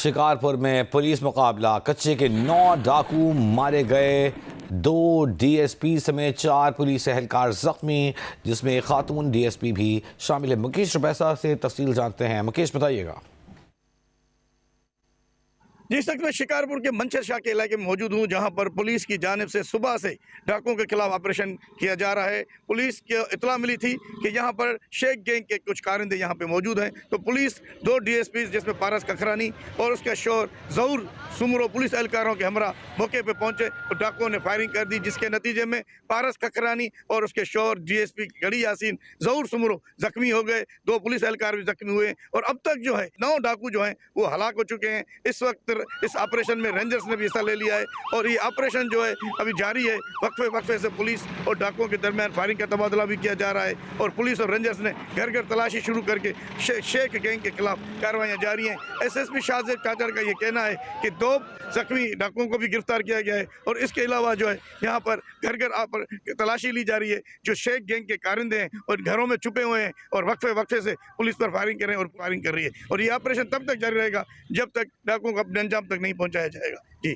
शिकारपुर में पुलिस मुकाबला, कच्चे के 9 डाकू मारे गए, 2 डीएसपी समेत 4 पुलिस एहलकार जख्मी, जिसमें एक खातून डीएसपी भी शामिल है। मुकेश रुपैसा से तफसील जानते हैं। मुकेश, बताइएगा। जिस तक मैं शिकारपुर के मंचर शाह के इलाके में मौजूद हूँ, जहाँ पर पुलिस की जानिब से सुबह से डाकुओं के खिलाफ ऑपरेशन किया जा रहा है। पुलिस को इतला मिली थी कि यहाँ पर शेख गैंग के कुछ कारिंदे यहाँ पे मौजूद हैं, तो पुलिस 2 डीएसपी जिसमें पारस कखरानी और उसके शोर जहूर सुमरो पुलिस एहलकारों के हमरा मौके पर पहुंचे तो डाकुओं ने फायरिंग कर दी, जिसके नतीजे में पारस कखरानी और उसके शोर डीएसपी गढ़ी यासीन जहूर सुमरो जख्मी हो गए। 2 पुलिस एहलकार भी जख्मी हुए और अब तक जो है 9 डाकू जो हैं वो हलाक हो चुके हैं। इस वक्त इस ऑपरेशन में रेंजर्स ने भी हिस्सा ले लिया है और ये ऑपरेशन जो है अभी जारी है। वक्फे वक्फे से पुलिस और डाकुओं के दरमियान फायरिंग का तबादला भी किया जा रहा है और पुलिस और रेंजर्स ने घर घर तलाशी शुरू करके शेख गैंग के खिलाफ कार्रवाइयाँ जारी हैं। एसएसपी शाहजेब काचर का ये कहना है कि 2 जख्मी डाकुओं को भी गिरफ्तार किया गया है और इसके अलावा जो है यहाँ पर घर घर तलाशी ली जा रही है जो शेख गैंग के कारिंदे हैं और घरों में छुपे हुए हैं और वक्फे वक्फे से पुलिस पर फायरिंग कर रहे हैं और फायरिंग कर रही है और ये ऑपरेशन तब तक जारी रहेगा जब तक डाकुओं को अपने अंजाम तक नहीं पहुंचाया जाएगा। जी।